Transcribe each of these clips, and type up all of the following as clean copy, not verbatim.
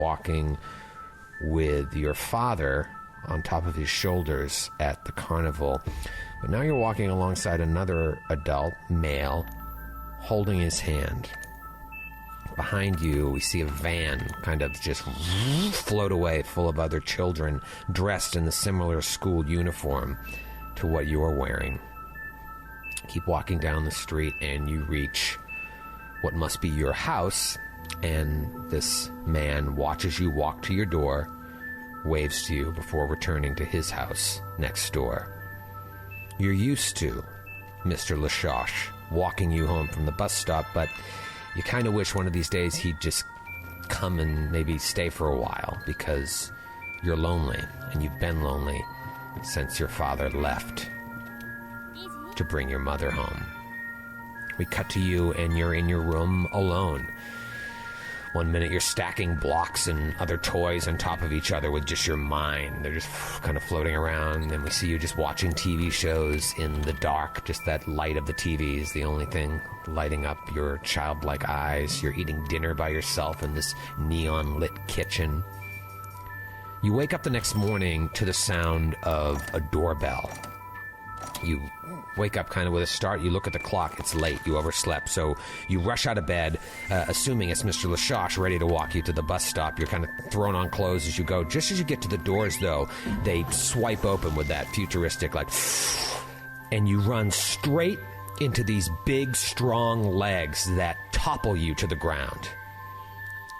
walking with your father on top of his shoulders at the carnival. But now you're walking alongside another adult male holding his hand. Behind you, we see a van kind of just float away full of other children dressed in a similar school uniform to what you're wearing. Keep walking down the street and you reach what must be your house, and this man watches you walk to your door, waves to you before returning to his house next door. You're used to Mr. Lashosh walking you home from the bus stop, but you kind of wish one of these days he'd just come and maybe stay for a while, because you're lonely, and you've been lonely since your father left to bring your mother home. We cut to you, and you're in your room alone. One minute you're stacking blocks and other toys on top of each other with just your mind. They're just kind of floating around. And then we see you just watching TV shows in the dark. Just that light of the TV is the only thing lighting up your childlike eyes. You're eating dinner by yourself in this neon-lit kitchen. You wake up the next morning to the sound of a doorbell. You wake up kind of with a start. You look at the clock. It's late. You overslept. So you rush out of bed, assuming it's Mr. Lashosh ready to walk you to the bus stop. You're kind of throwing on clothes as you go. Just as you get to the doors, though, they swipe open with that futuristic, like, and you run straight into these big, strong legs that topple you to the ground.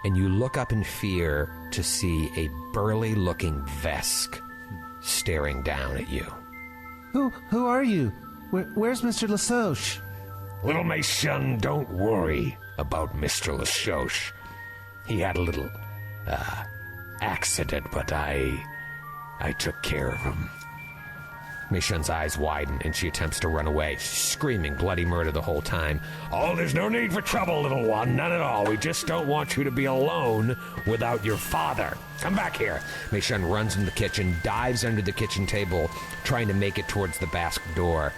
And you look up in fear to see a burly-looking Vesk staring down at you. Who are you? Where's Mr. Lashosh? Little Mason, don't worry about Mr. Lashosh. He had a little, accident, but I took care of him. Mei-Shun's eyes widen, and she attempts to run away, screaming bloody murder the whole time. Oh, there's no need for trouble, little one. None at all. We just don't want you to be alone without your father. Come back here. Mei-Shun runs into the kitchen, dives under the kitchen table, trying to make it towards the back door.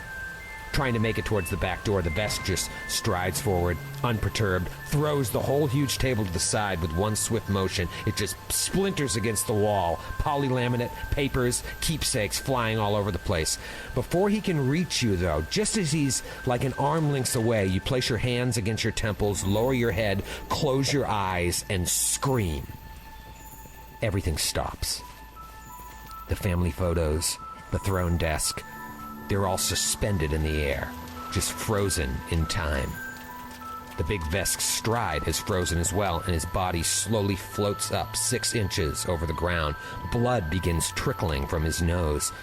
The Vesk just strides forward, unperturbed, throws the whole huge table to the side with one swift motion. It just splinters against the wall. Polylaminate, papers, keepsakes flying all over the place. Before he can reach you, though, just as he's like an arm length away, you place your hands against your temples, lower your head, close your eyes, and scream. Everything stops. The family photos, the throne desk, they're all suspended in the air, just frozen in time. The big Vesk's stride has frozen as well, and his body slowly floats up 6 inches over the ground. Blood begins trickling from his nose.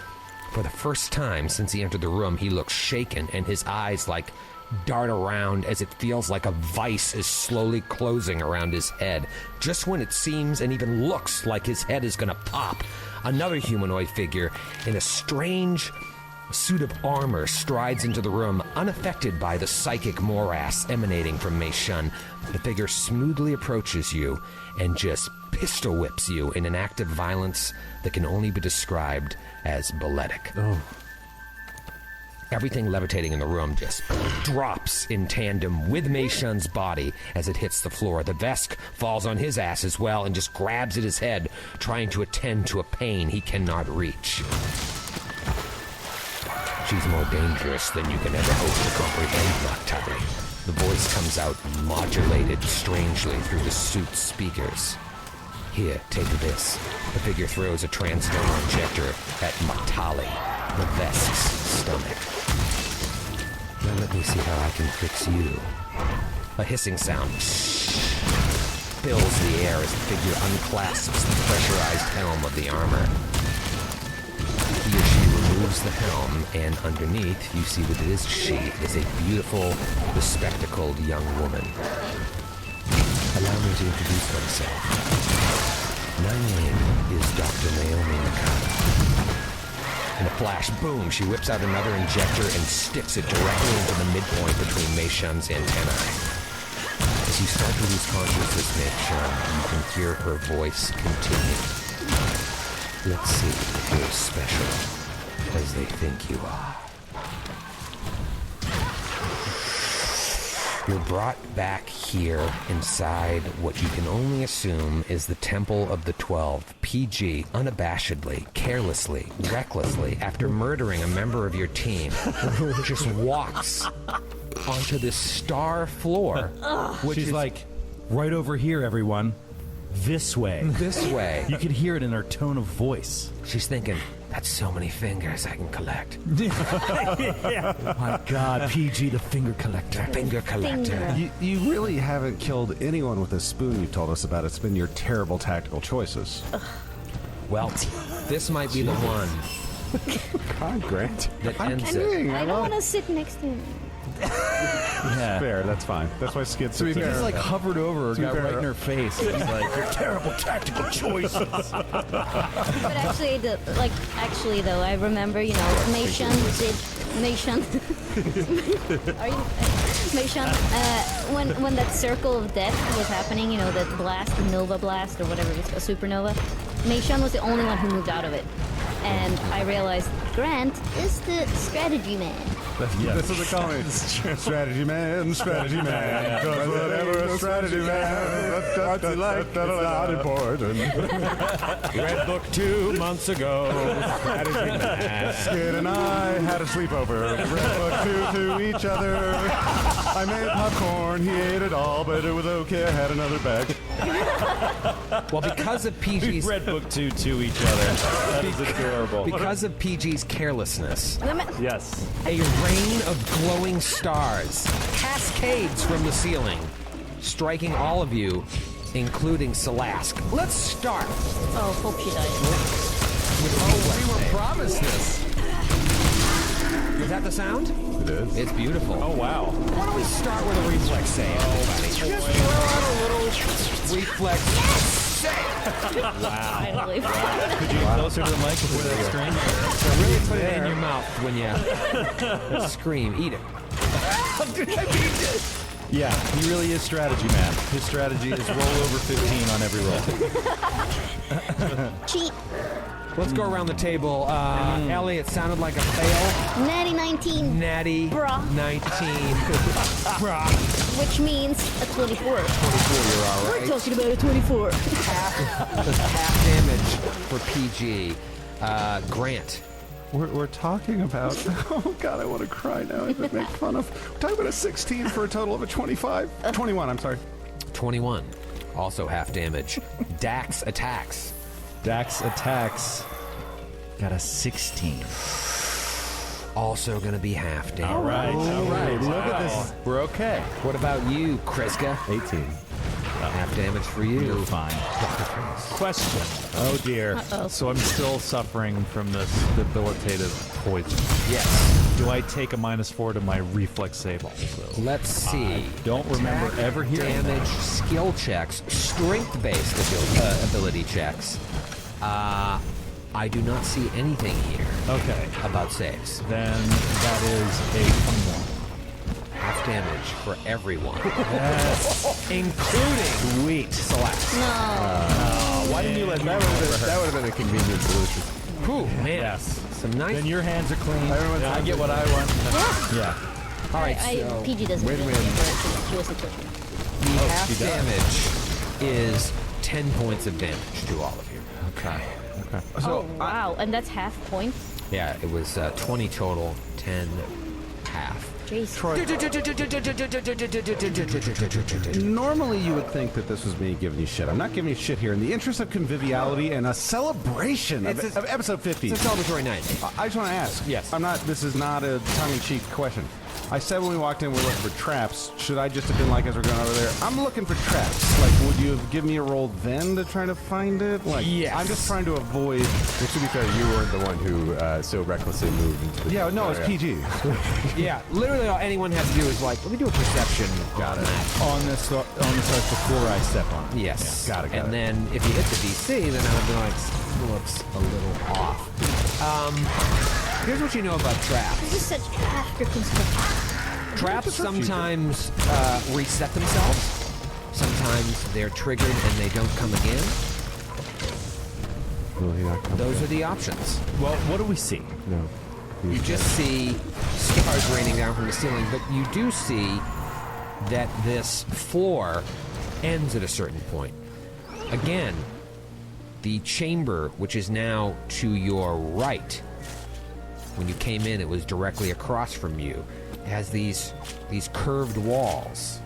For the first time since he entered the room, he looks shaken, and his eyes like dart around as it feels like a vice is slowly closing around his head. Just when it seems and even looks like his head is gonna pop, another humanoid figure in a strange suit of armor strides into the room, unaffected by the psychic morass emanating from Mei-Shun. The figure smoothly approaches you and just pistol whips you in an act of violence that can only be described as balletic. Oh. Everything levitating in the room just drops in tandem with Mei-Shun's body as it hits the floor. The Vesk falls on his ass as well and just grabs at his head, trying to attend to a pain he cannot reach. She's more dangerous than you can ever hope to comprehend, Noctali. The voice comes out modulated strangely through the suit's speakers. Here, take this. The figure throws a transdermal injector at Noctali, the Vesk's stomach. Now let me see how I can fix you. A hissing sound fills the air as the figure unclasps the pressurized helm of the armor. He or she removes the helm, and underneath, you see that it is she. It is a beautiful, bespectacled young woman. Allow me to introduce myself. My name is Dr. Naomi Nakata. In a flash, boom, she whips out another injector and sticks it directly into the midpoint between Mei-Shun's antennae. As you start to lose consciousness, Mei-Shun, you can hear her voice continue. Let's see if you're as special as they think you are. You're brought back here inside what you can only assume is the Temple of the 12. PG, unabashedly, carelessly, recklessly, after murdering a member of your team, just walks onto this star floor. Which She's is like, right over here, everyone. This way. this way. You can hear it in her tone of voice. She's thinking, that's so many fingers I can collect. My God, PG, the finger collector. Finger collector. You really haven't killed anyone with a spoon you told us about. It's been your terrible tactical choices. Well, this might be the one Come on, Grant. that ends it. I don't want to sit next to him. Yeah. Fair, that's fine. That's why Skid sits He there. just like hovered over her, got fair. right in her face. He's like, your terrible tactical choices. But actually, though, I remember, Nation did Nation. Are you Nation? When that circle of death was happening, that blast, the Nova blast or whatever it was, a supernova. Nation was the only one who moved out of it, and I realized Grant is the strategy man. That's what they call me. Strategy man, strategy man. Because whatever a strategy man, what's he like, it's not important. Read book 2 months ago. Strategy man. Skid and I had a sleepover. Read book 2 to each other. I made popcorn, he ate it all, but it was okay, I had another bag. Well, because of We PG's read book 2 to each other. That is adorable. because of PG's carelessness, Yes. a rain of glowing stars cascades from the ceiling, striking all of you, including Salask. Let's start. Oh, hope she dies. We were promised this. Is that the sound? It is. It's beautiful. Oh, wow. Why don't we start with a reflex save, everybody? Just throw out a little reflex save. Finally. Could you get closer to the mic before that scream? So really put it in your mouth when you scream. Eat it. Yeah, he really is strategy man. His strategy is roll over 15 on every roll. Cheat. Let's go around the table. Ellie, it sounded like a fail. Natty 19. Natty Bruh. 19. Which means a 24. 24, you're all We're right. talking about a 24. Half damage for PG. Grant. We're talking about, oh God, I want to cry now. I've been made fun of. We're talking about a 16 for a total of a 25. 21, I'm sorry. 21. Also half damage. Dax attacks. Dax attacks. Got a 16. Also going to be half damage. All right. Look at this. We're okay. What about you, Kriska? 18. Half damage for you. You're fine. Question. Oh dear. Uh-oh. So I'm still suffering from this debilitative poison. Yes. Do I take a -4 to my reflex save also? Let's see. Don't remember Attack, ever hearing damage, that. skill checks, strength-based ability checks. I do not see anything here Okay. about saves. Then that is a 21. Half damage for everyone, Yes. including Sweet. Celeste. No. Why didn't you let that? That would have been a convenient solution. Whew, man. Yes. Some nice. Then your hands are clean. Everyone's I happy. get what I want. Yeah. All right, I so PG doesn't do win-win. it. She wasn't pushing. the half she does. damage is 10 points of damage to all of you. Okay. Oh, wow. And that's half point? Yeah, it was 20 total, 10 half. Jeez. Normally you would think that this was me giving you shit. I'm not giving you shit here. In the interest of conviviality and a celebration of episode 50. It's a celebratory night. I just want to ask. Yes. This is not a tongue-in-cheek question. I said when we walked in we're looking for traps. Should I just have been like, as we're going over there, I'm looking for traps. Like, would you have given me a roll then to try to find it? Like, Yes. I'm just trying to avoid... Well, to be fair, you weren't the one who so recklessly moved into the... Yeah, no, it's PG. Yeah, literally all anyone has to do is like, let me do a perception. Got it. On this before I step on it. Yes. Got it. And then if you hit the DC, then I would be like, looks a little off. Here's what you know about traps. This is such after construction. Traps sometimes reset themselves. Sometimes they're triggered and they don't come again. Will he not come? Those are the options. Well, what do we see? No. You just see stars raining down from the ceiling, but you do see that this floor ends at a certain point. Again, the chamber, which is now to your right, when you came in, it was directly across from you. It has these curved walls.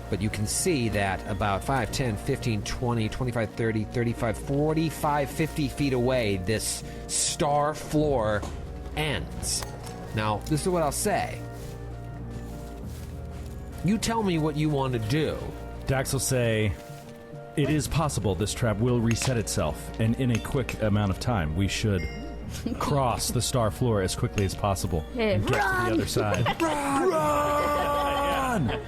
But you can see that about 5, 10, 15, 20, 25, 30, 35, 45, 50 feet away, this star floor ends. Now, this is what I'll say. You tell me what you want to do. Dax will say, it is possible this trap will reset itself, and in a quick amount of time, we should cross the star floor as quickly as possible and get to the other side. Run!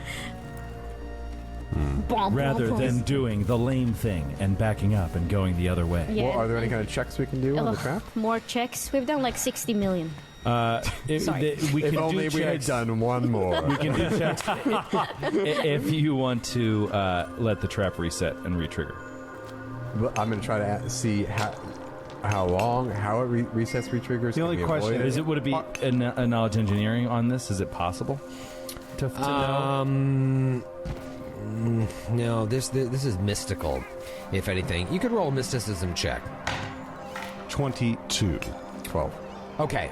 Rather than doing the lame thing and backing up and going the other way. Yeah. Well, are there any kind of checks we can do on the Ugh, trap? more checks. We've done like 60 million. We If can only do we had checks. done one more. We can do checks if you want to let the trap reset and re-trigger. Well, I'm going to try to see how long, how it resets, re-triggers. The only question Is it would it be a knowledge engineering on this? Is it possible to know? No, this is mystical, if anything. You could roll a mysticism check. 22. 12. Okay.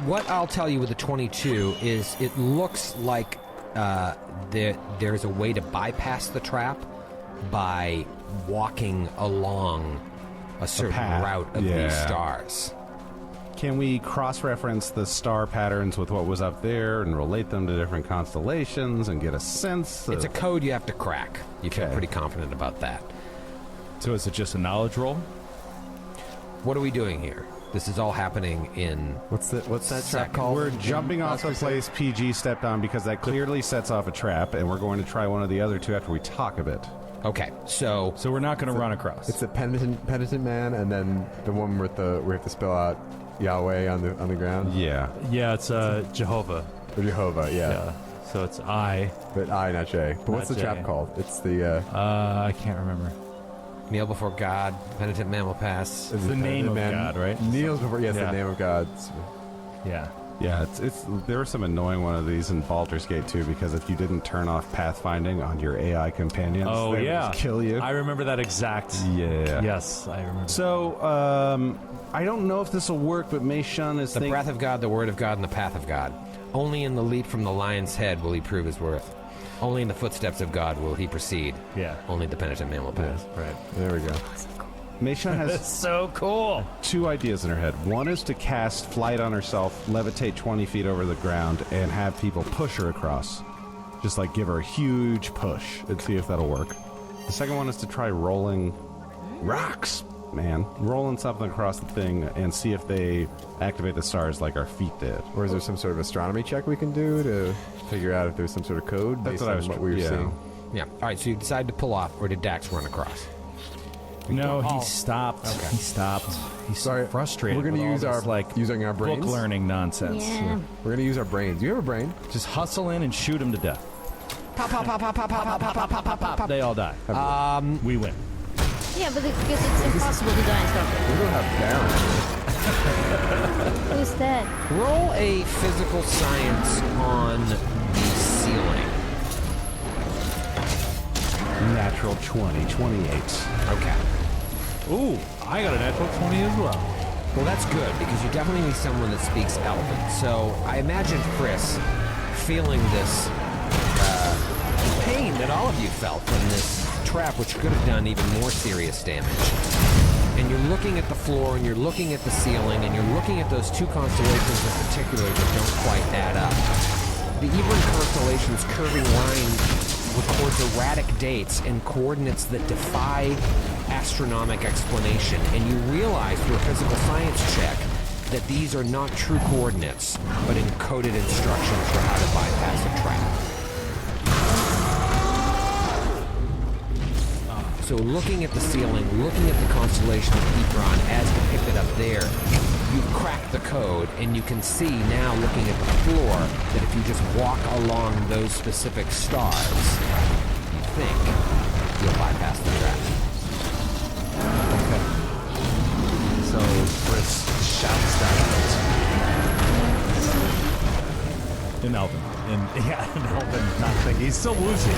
What I'll tell you with the 22 is it looks like there's a way to bypass the trap by walking along a certain path. route of these Yeah. stars. Can we cross-reference the star patterns with what was up there and relate them to different constellations and get a sense of... It's a code you have to crack. You feel Okay. pretty confident about that. So is it just a knowledge roll? What are we doing here? This is all happening in... What's that trap Second. called? We're jumping off the place PG stepped on because that clearly sets off a trap, and we're going to try one of the other two after we talk a bit. Okay, so... So we're not going to run across. It's the penitent man, and then the one with where we have to spell out Yahweh on the ground. Yeah. Yeah, it's Jehovah. Or Jehovah, yeah. Yeah. So it's I. But I, not J. But what's the Not trap J. called? It's the I can't remember. Kneel before God, penitent man will pass. the name of God, right? Kneels before. Yes, Yeah. the name of God. Yeah. Yeah, it's there was some annoying one of these in Baldur's Gate too, because if you didn't turn off pathfinding on your AI companions, Oh, they would yeah. just kill you. I remember that exact. Yeah. Yes, I remember. So, I don't know if this will work, but Mei Shun is The thinking... breath of God, the word of God, and the path of God. Only in the leap from the lion's head will he prove his worth. Only in the footsteps of God will he proceed. Yeah. Only the penitent man will pass. Right. There we go. Mei Shun has That's so cool. two ideas in her head. One is to cast flight on herself, levitate 20 feet over the ground, and have people push her across. Just like give her a huge push and see if that'll work. The second one is to try rolling rocks, man. Rolling something across the thing and see if they activate the stars like our feet did. Or is there some sort of astronomy check we can do to figure out if there's some sort of code That's based what I on was what we were yeah. seeing? Yeah. All right, so you decide to pull off, or did Dax run across? No, he stopped. He stopped. He's Sorry, so frustrated. we're gonna with all use this, our like using our brains. book learning nonsense. Yeah. We're gonna use our brains. You have a brain? Just hustle in and shoot him to death. Pop, pop, pop, pop, pop, pop, pop, pop, pop, pop, pop. They all die. We win. Yeah, but because it's impossible to die in Starfield. We don't have Baron. Who's that? Roll a physical science on the ceiling. Natural 20, 28. Okay. Ooh, I got a natural 20 as well. Well, that's good, because you definitely need someone that speaks Elven. So I imagine Chris feeling this pain that all of you felt from this trap, which could have done even more serious damage. And you're looking at the floor, and you're looking at the ceiling, and you're looking at those two constellations in particular that don't quite add up. The Iceborne constellation's curving line records erratic dates and coordinates that defy astronomic explanation, and you realize through a physical science check that these are not true coordinates, but encoded instructions for how to bypass a trap. So looking at the ceiling, looking at the constellation of Iceborne as depicted up there, you crack the code, and you can see now, looking at the floor, that if you just walk along those specific stars, you think you'll bypass the trap. Okay. So Chris shouts that out. In Elven. and help him not think he's still woozy.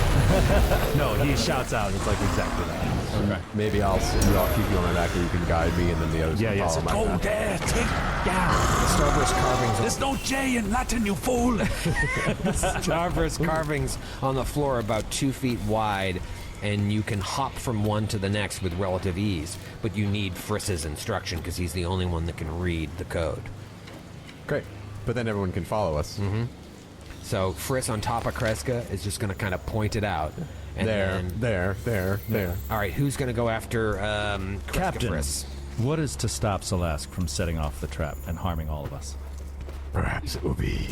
No, he shouts out. It's like exactly that. Okay. Maybe I'll keep you on my back and you can guide me, and then the others Yeah, can yeah. follow So my Go path. there, take down. Starburst carvings. There's no J in Latin, you fool. Starburst carvings on the floor about 2 feet wide, and you can hop from one to the next with relative ease. But you need Friss's instruction because he's the only one that can read the code. Great. But then everyone can follow us. Mm-hmm. So Friss on top of Kreska is just going to kind of point it out. And There. All right, who's going to go after Kreska Captain, Friss? what is to stop Salask from setting off the trap and harming all of us? Perhaps it will be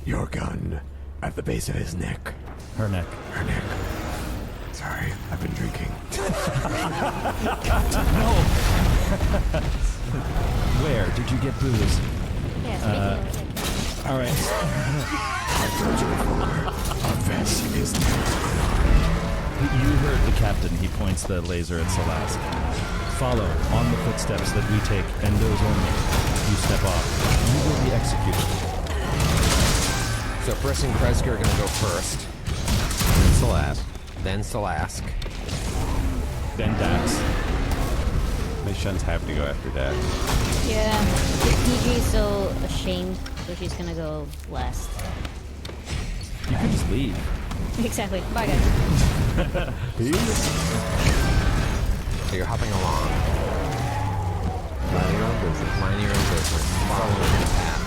your gun at the base of his neck. Her neck. Her neck. Sorry, I've been drinking. Where did you get booze? Yeah, speaking of it. All right. Our vest is You heard the captain. He points the laser at Salask. Follow on the footsteps that we take, and those only. You step off. You will be executed. So Friss and Kreska are going to go first. Then Salask. Then Dax. Meishan's happy to go after Dad. Yeah, PG is so ashamed, so she's gonna go last. You can just leave. Exactly. Bye, guys. So you're hopping along, minding your own business. minding your own business, following the path.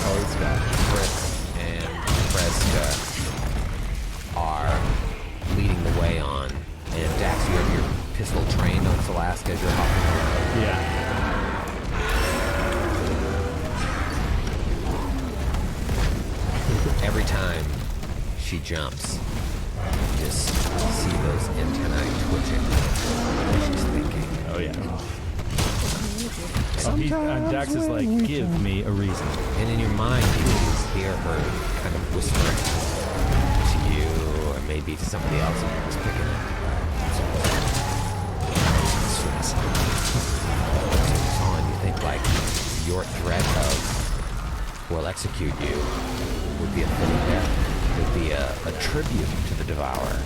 Always back. Friss and Kreska are leading the way on. And Dax, you have your pistol trained on Salask as you're hopping along. Yeah. Every time she jumps, you just see those antennae twitching. She's thinking. Oh yeah. Dax is like, give me a reason. And in your mind, you can just hear her kind of whispering to you, or maybe to somebody else, and you're just picking it. And you think like your threat of will execute you would be a fitting death. Would be a tribute to the Devourer.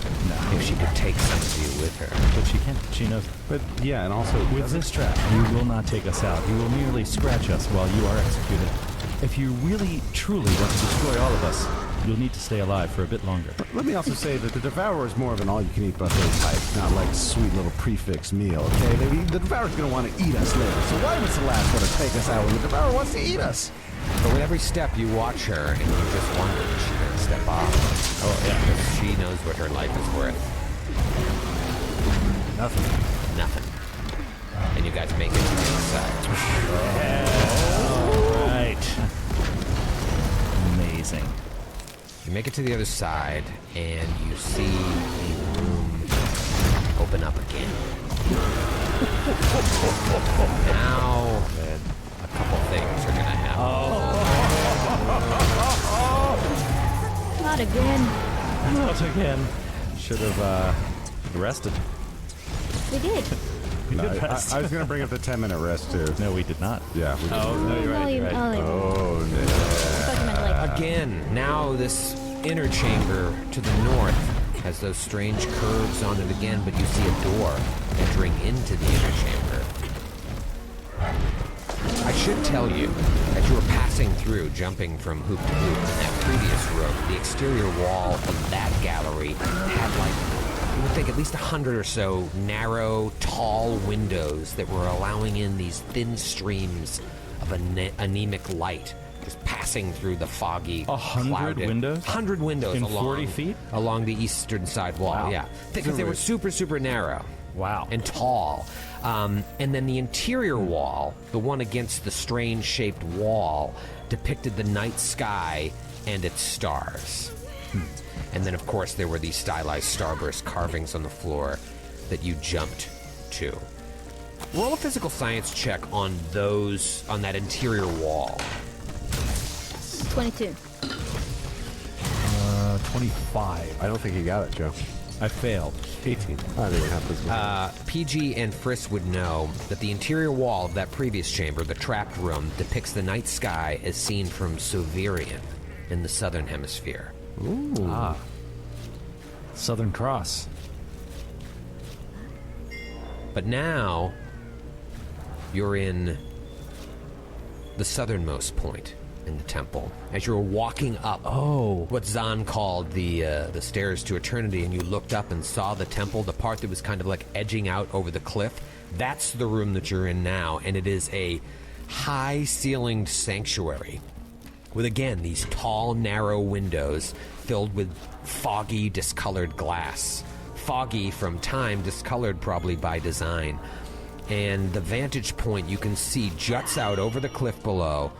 If she could take some of you with her. But she can't. She knows. But yeah, and also With this trap, you will not take us out. You will merely scratch us while you are executed. If you really, truly want to destroy all of us, you'll need to stay alive for a bit longer. let me also say that the Devourer is more of an all-you-can-eat buffet type, not like sweet little prefix meal. Okay, the Devourer's gonna want to eat us later. So why would Celeste want to take us out when the Devourer wants to eat us? But with every step you watch her and you just wonder, is she going to step off? Oh, yeah. Because she knows what her life is worth. Nothing. And you guys make it to the other side. All right. Amazing. You make it to the other side and you see the room open up again. Now, a couple things are going to happen. Not again. Not again. Should have rested. We did. No, I was gonna bring up the 10-minute rest too. No, we did not. Yeah, we did. No, you're right. You're right. Oh, no. I thought you meant like Again, now this inner chamber to the north has those strange curves on it again, but you see a door entering into the inner chamber. I should tell you, as you were passing through, jumping from hoop to hoop in that previous room, the exterior wall of that gallery had like, you would think at least 100 or so narrow, tall windows that were allowing in these thin streams of anemic light just passing through the foggy, 100 clouded- windows? 100 windows In along 40 feet? along the eastern side wall. Wow. Yeah, because they were super, super narrow. Wow. And tall. And then the interior wall, the one against the strange-shaped wall, depicted the night sky and its stars. And then, of course, there were these stylized starburst carvings on the floor that you jumped to. Roll a physical science check on that interior wall. 22. 25. I don't think he got it, Joe. I failed. 18. I think it happens. PG and Friss would know that the interior wall of that previous chamber, the trapped room, depicts the night sky as seen from Soverian. in the southern hemisphere. Southern Cross. But now you're in the southernmost point in the temple. As you were walking up what Zahn called the stairs to eternity, and you looked up and saw the temple, the part that was kind of like edging out over the cliff, that's the room that you're in now, and it is a high-ceilinged sanctuary with, again, these tall, narrow windows filled with foggy, discolored glass. Foggy from time, discolored probably by design. And the vantage point you can see juts out over the cliff below,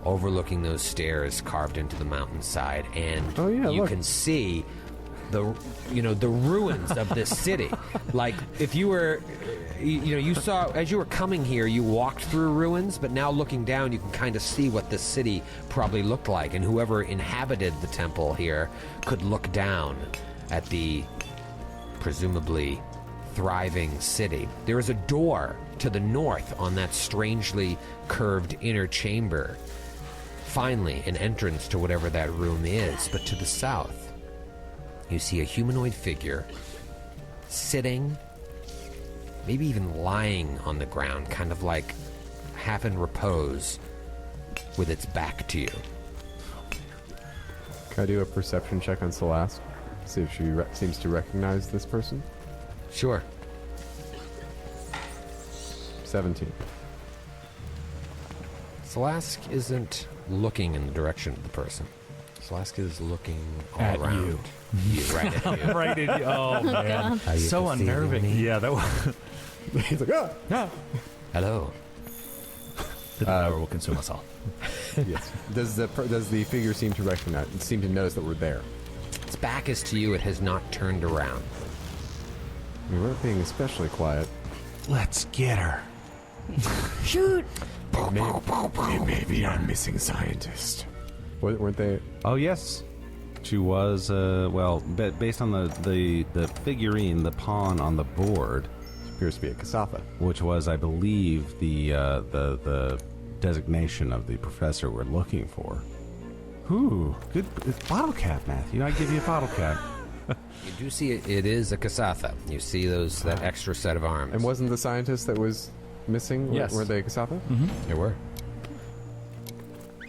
overlooking those stairs carved into the mountainside. And you can see the ruins of this city. Like, if you were, you saw, as you were coming here, you walked through ruins, but now looking down, you can kind of see what this city probably looked like. And whoever inhabited the temple here could look down at the presumably thriving city. There is a door to the north on that strangely curved inner chamber. Finally, an entrance to whatever that room is. But to the south, you see a humanoid figure sitting, maybe even lying on the ground, kind of like half in repose, with its back to you. Can I do a perception check on Celeste? See if she seems to recognize this person? Sure. 17. Slask isn't looking in the direction of the person. Slask is looking all At around. You, right at you. Right in. Oh, man. Are you So perceiving unnerving. me? Yeah, that was. He's like, ah! Hello. The power will consume us all. Yes. Does the figure seem to notice that we're there? Its back is to you. It has not turned around. We weren't being especially quiet. Let's get her. Shoot! Maybe our missing scientist. Weren't they? Oh, yes. She was, based on the figurine, the pawn on the board, Appears to be a Kasatha. which was, I believe, the designation of the professor we're looking for. Ooh, good bottle cap, Matthew. I give you a bottle cap. You do see it is a Kasatha. You see that extra set of arms. And wasn't the scientist that was missing? Yes. Were they Kasatha? They were.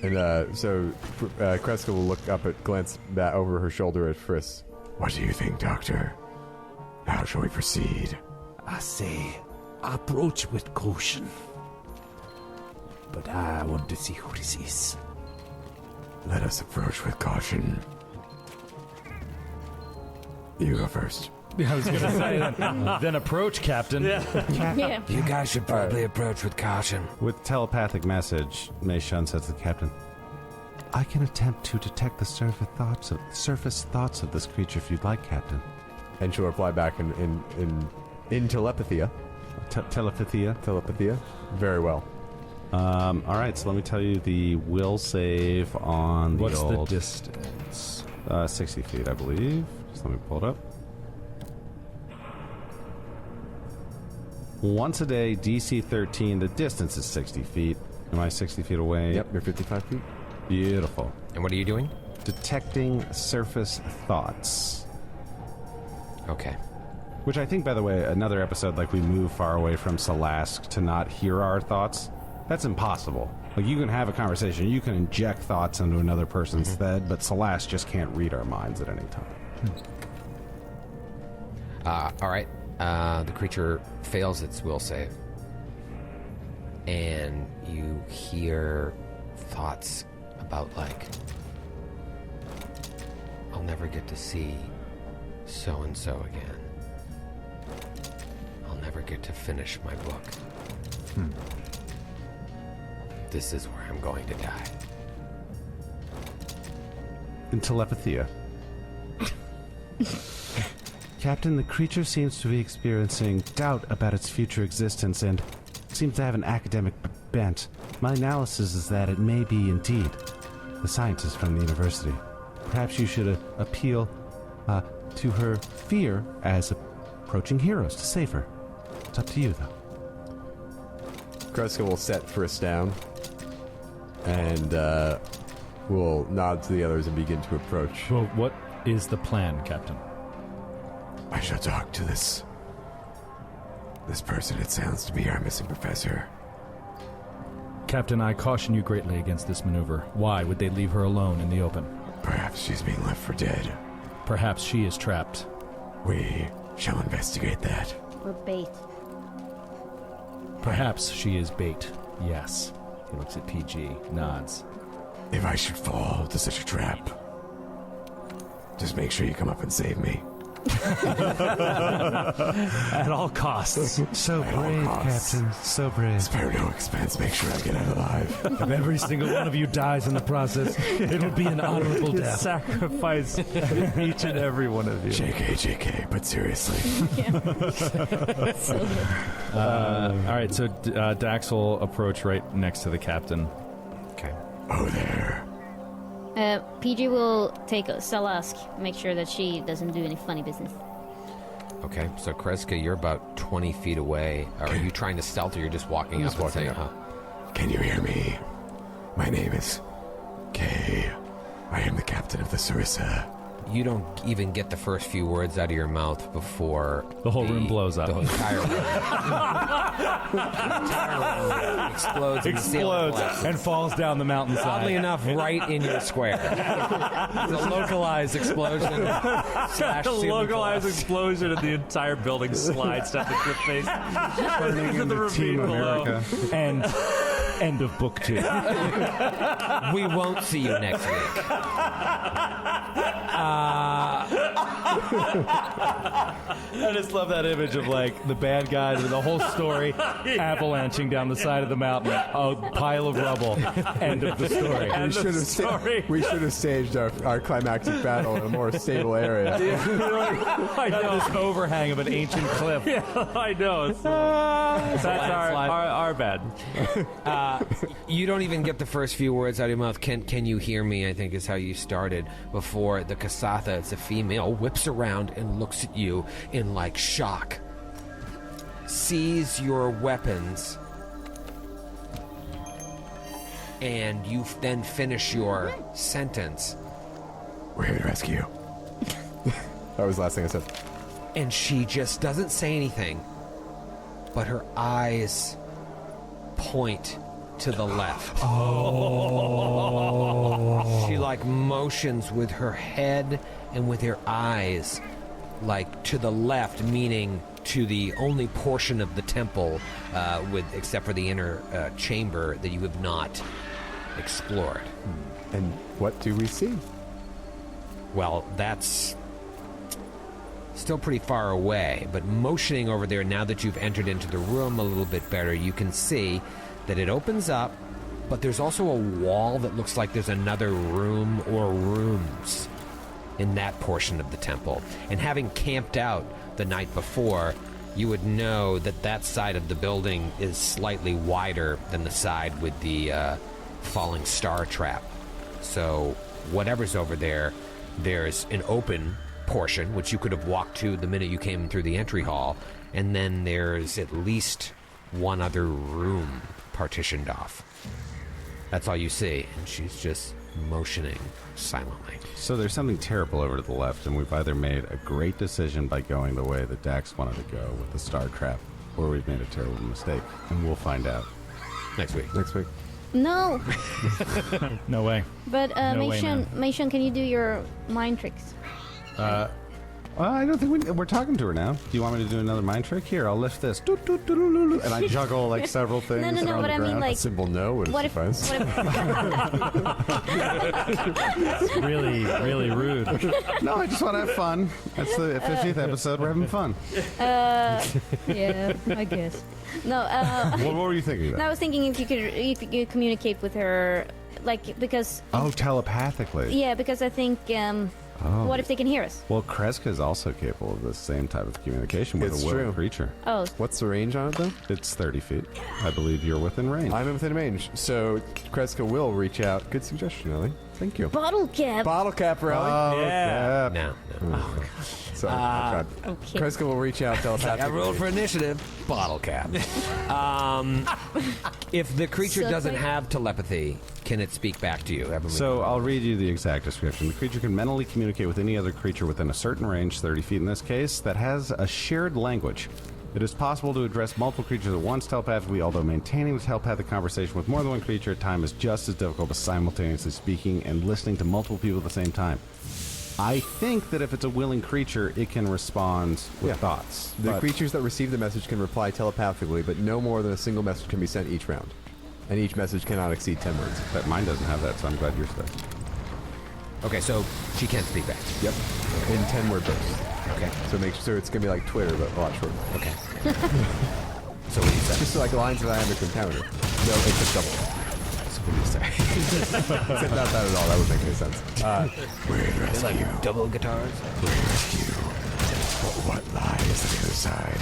And so Kreska will glance back over her shoulder at Friss. What do you think, Doctor? How shall we proceed? I say, approach with caution. But I want to see who this is. Let us approach with caution. You go first. I was going to say, then approach, Captain. Yeah. You guys should probably approach with caution. With telepathic message, Mei Shun says to the captain, I can attempt to detect the surface thoughts of this creature if you'd like, Captain. And she'll reply back in telepathia. Telepathia. Very well. All right, so let me tell you the will save on the What's old... the distance? 60 feet, I believe. Just let me pull it up. Once a day, DC 13. The distance is 60 feet. Am I 60 feet away? Yep, you're 55 feet. Beautiful. And what are you doing? Detecting surface thoughts. Okay. Which I think, by the way, another episode, like we move far away from Salask to not hear our thoughts, that's impossible. Like, you can have a conversation, you can inject thoughts into another person's head, but Salask just can't read our minds at any time. All right. The creature fails its will save. And you hear thoughts about, like, I'll never get to see so-and-so again. I'll never get to finish my book. This is where I'm going to die. In telepathia. Captain, the creature seems to be experiencing doubt about its future existence and seems to have an academic bent. My analysis is that it may be indeed the scientist from the university. Perhaps you should appeal to her fear as approaching heroes to save her. It's up to you, though. Kreska will set Friss down and will nod to the others and begin to approach. Well, what is the plan, Captain? I shall talk to this person. It sounds to be our missing professor. Captain, I caution you greatly against this maneuver. Why would they leave her alone in the open? Perhaps she's being left for dead. Perhaps she is trapped. We shall investigate that. Or bait. Perhaps she is bait. Yes. He looks at PG, nods. If I should fall to such a trap, just make sure you come up and save me. At all costs. So At all brave, costs. Captain. So brave. Spare no expense. Make sure I get out alive. If every single one of you dies in the process, it'll be an honorable death. Sacrifice each and every one of you. JK, but seriously. All right, so Dax will approach right next to the captain. Okay. Oh, there. PG will take Salask, make sure that she doesn't do any funny business. Okay, so Kreska, you're about 20 feet away. Are you trying to stealth or you're just walking up and saying, Can you hear me? My name is Kay. I am the captain of the Sarissa. You don't even get the first few words out of your mouth before The whole room blows up. The entire room, explodes. in the ceiling collapse. and falls down the mountainside. Oddly enough, right in your square. It's a localized explosion. / A localized explosion and the entire building slides down the cliff face. Turning To the into Team ravine below. America. And end of book 2. We won't see you next week. I just love that image of like the bad guys with the whole story avalanching down the side of the mountain. A pile of rubble. End of the story. We should have staged our climactic battle in a more stable area. I know. This overhang of an ancient cliff. Yeah, I know. That's our bad. You don't even get the first few words out of your mouth. Can you hear me? I think is how you started. Before the Kasatha, it's a female, whips around and looks at you in like shock. Sees your weapons, and you then finish your sentence. We're here to rescue. That was the last thing I said. And she just doesn't say anything, but her eyes point to the left. She like motions with her head and with her eyes like to the left, meaning to the only portion of the temple except for the inner chamber that you have not explored. And what do we see? Well, that's still pretty far away, but motioning over there, now that you've entered into the room a little bit better, you can see that it opens up, but there's also a wall that looks like there's another room or rooms in that portion of the temple. And having camped out the night before, you would know that that side of the building is slightly wider than the side with the falling star trap. So whatever's over there, there's an open portion, which you could have walked to the minute you came through the entry hall, and then there's at least one other room partitioned off. That's all you see, and she's just motioning silently. So there's something terrible over to the left, and we've either made a great decision by going the way that Dax wanted to go with the star trap, or we've made a terrible mistake, and we'll find out. Next week. Next week. No, No way. but No way, Meishan, can you do your mind tricks? I don't think we're talking to her now. Do you want me to do another mind trick? Here, I'll lift this. Doo, doo, doo, doo, doo, and I juggle like several things. No, around but the I mean ground. like, A simple no would what have if, sufficed. Really, really rude. No, I just want to have fun. That's the 50th episode. We're having fun. yeah, I guess. No, What were you thinking no, I about? was thinking if you could communicate with her, like, because Oh, telepathically. yeah, because I think what if they can hear us? Well, Kreska is also capable of the same type of communication with It's a willing true. creature. Oh, What's the range on it, though? It's 30 feet. I believe you're within range. I'm within range, so Kreska will reach out. Good suggestion, Ellie. Thank you. Bottle cap. Bottle cap rally. Yeah. No. So, God. Okay. Kreska will reach out telepathically. I rolled for initiative. Bottle cap. If the creature So doesn't quick. have telepathy, can it speak back to you? Haven't we- So I'll read you the exact description. The creature can mentally communicate with any other creature within a certain range, 30 feet in this case, that has a shared language. It is possible to address multiple creatures at once telepathically, although maintaining the telepathic conversation with more than one creature at a time is just as difficult as simultaneously speaking and listening to multiple people at the same time. I think that if it's a willing creature, it can respond with thoughts. The but- creatures that receive the message can reply telepathically, but no more than a single message can be sent each round. And each message cannot exceed 10 words. But mine doesn't have that, so I'm glad yours does. Okay, so she can't speak back. Yep. In 10-word bursts. Okay. So make sure it's going to be like Twitter, but a lot shorter. Okay. So what do you say? Just like lines that I have to encounter. No, it's a double. So what do you say? Not that at all. That wouldn't make any sense. It's like double guitars? What lies on the other side?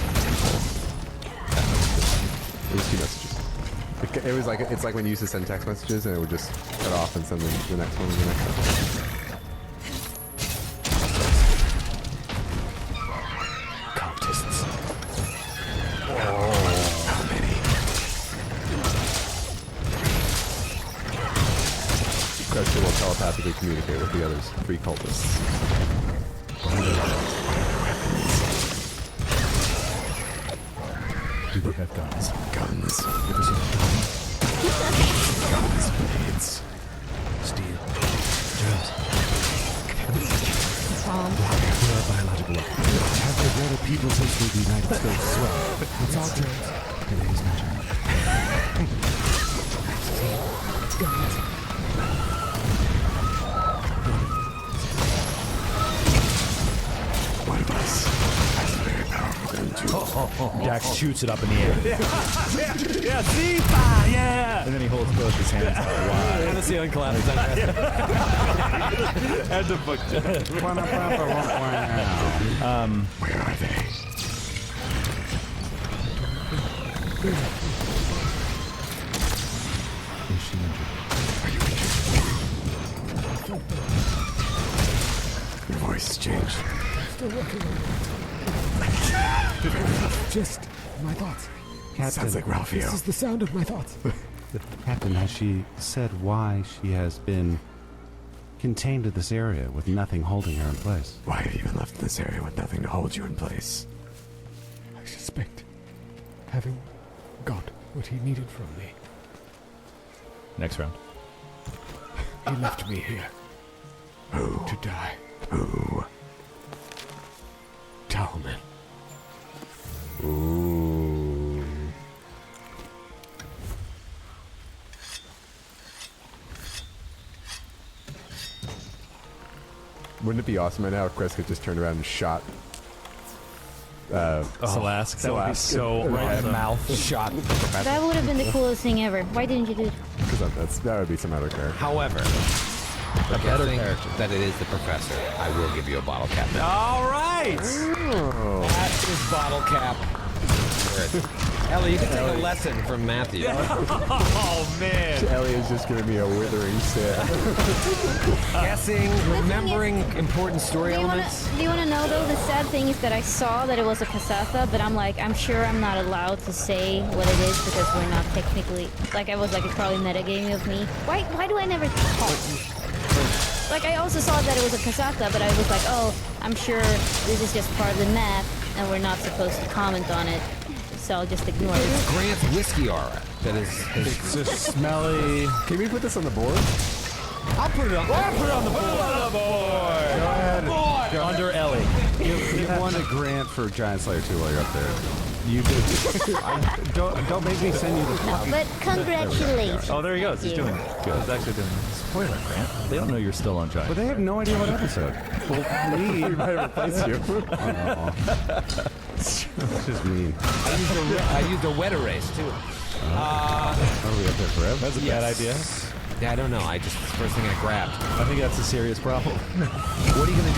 It was 2 messages. It was like it's like when you used to send text messages and it would just cut off and send the next one and the next one. Cultists. How many? Kreska will telepathically communicate with the others 3 cultists. Do they have guns? Guns. Guns, Blades. steel, germs. Bomb. There are biological weapons. Have they brought people since the United States as well? It's all germs. It is not germs. One of us has a very powerful gun too. Dax shoots it up in the air. Yeah, see? Yeah! And then he holds both his hands out wide. And the ceiling collapses. And the book. Where are they? Is she injured? Your voice has changed. Just my thoughts. Sounds like Ralphio. This is the sound of my thoughts. Captain, has she said why she has been contained to this area with nothing holding her in place? Why have you been left in this area with nothing to hold you in place? I suspect having got what he needed from me, Next round. he left me here Who? to die. Who? Talman. Ooh. Wouldn't it be awesome right now if Kreska just turned around and shot Salask. That would be so right in the mouth. Shot. That would have been the coolest thing ever. Why didn't you do it? because that would be some other character. However, guessing that it is the professor, I will give you a bottle cap now. All right! That is bottle cap. Ellie, you can take a lesson from Matthew. Oh, man. Ellie is just giving me a withering stare. Guessing, remembering important story Do elements. you wanna know though? The sad thing is that I saw that it was a Kasatha, but I'm sure I'm not allowed to say what it is because we're not technically. Like I was like, it's probably metagaming of me. Why do I never talk? Like I also saw that it was a Kasatha, but I was like, oh, I'm sure this is just part of the map, and we're not supposed to comment on it, so I'll just ignore it. It's Grant's whiskey aura. That is his. It's just smelly. Can we put this on the board? I'll put it on. I'll put it on the board. Go ahead. Under Ellie. You won a grant for Giant Slayer 2 while you're up there. You did. Don't make me send you the No, but congratulations. Oh, there he goes. He's Yeah. doing it. Good. He's actually doing it. Spoiler, Grant. They don't know you're still on Giant. But they have no idea what episode. Well, We might have replaced you. It's just mean. I used a wet erase too. Are we up there forever? That's a bad idea. Yeah, I don't know. It's the first thing I grabbed. I think that's a serious problem. What are you gonna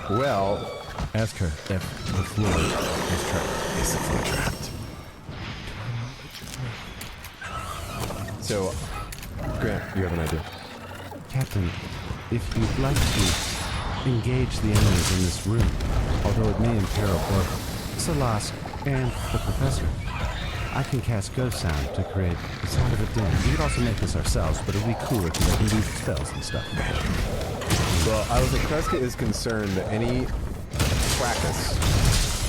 do? Well, Ask her if the floor is trapped. Is the floor trapped? so Grant, you have an idea. Captain, if you'd like to engage the enemies in this room, although it may imperil both Salask and the Professor, I can cast Ghost Sound to create the sound of a din. We could also make this ourselves, but it would be cooler because I can do spells and stuff. Well, I was like, Kreska is concerned that any fracas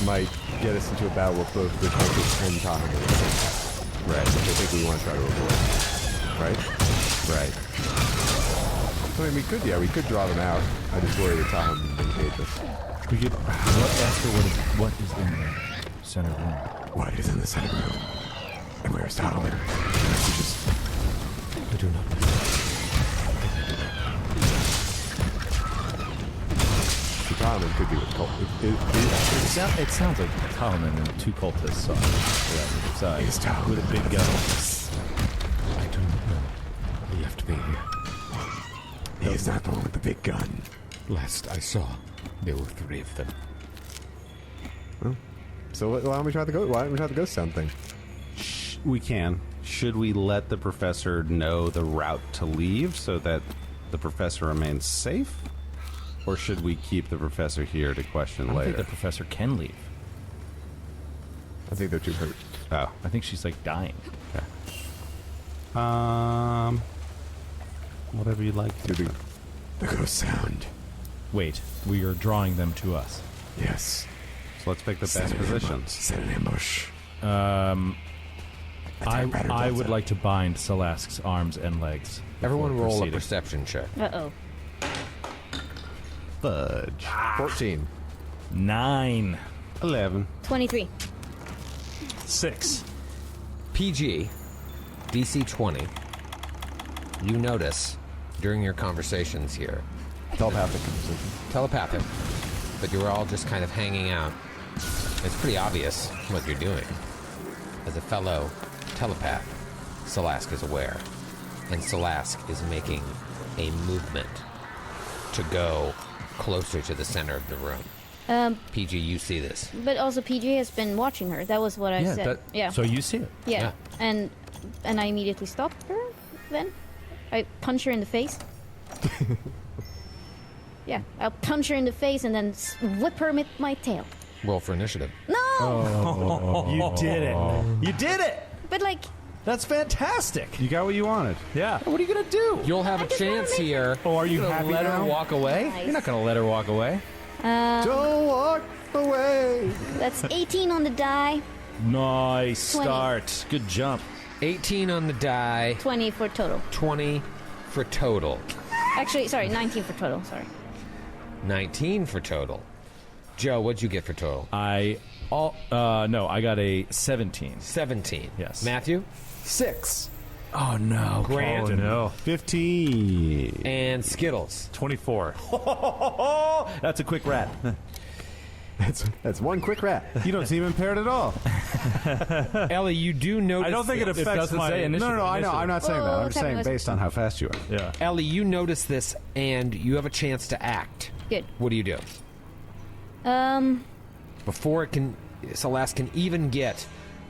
might get us into a battle with both the Countess and Tahan at the same time. Right. Which I think we want to try to avoid. Right? Right. I mean, we could draw them out. I just worry that Tahan would engage us. We could. What is in the center room? What is in the center room? And where's Talman? I do not know. Tahan could be with cult. It sounds like Talman and two cultists on the other side with a big gun. I do not know. He left me here. He is not the one with the big gun. Last I saw, there were 3 of them. So why don't we try the ghost sound thing? We can. Should we let the Professor know the route to leave so that the Professor remains safe? Or should we keep the Professor here to question I later? think the Professor can leave. I think they're too hurt. Oh. I think she's like dying. Whatever you'd like. Do The ghost sound. Wait, we are drawing them to us. Yes. So let's pick the Set best an ambush. positions. Set an ambush. I would like to bind Salask's arms and legs. Everyone before roll a proceeding. perception check. Uh-oh. Fudge. 14. 9. 11. 23. 6. PG, DC 20. You notice during your conversations here, telepathic, but you're all just kind of hanging out. It's pretty obvious what you're doing. As a fellow telepath, Salask is aware, and Salask is making a movement to go closer to the center of the room. PG, you see this. But also PG has been watching her. That was what I said. Yeah. So you see it. Yeah. And I immediately stop her then. I punch her in the face. Yeah, I'll punch her in the face and then whip her with my tail. Roll for initiative. No! You did it. You did it. But like, That's fantastic. You got what you wanted. Yeah. What are you going to do? You'll have I a just wanna chance make here. Oh, are you Gonna happy let now? her walk away? Nice. You're not going to let her walk away. Don't walk away. that's 18 on the die, Nice 20. start. Good jump. 18 on the die, 20 for total. 20 for total, Actually, sorry, 19 for total, sorry. 19 for total. Joe, what'd you get for total? I got a 17. 17. Yes. Matthew? 6. Oh no, Grant. Oh no. 15. And Skittles. 24. That's a quick rat. That's one quick rat. You don't seem impaired at all. Ellie, you do notice. I don't think it this. affects doesn't my say initiative. No, I know. I'm not saying that. I'm just seven saying was- based on how fast you are. Yeah. Ellie, you notice this, and you have a chance to act. Good. What do? Before Celeste can even get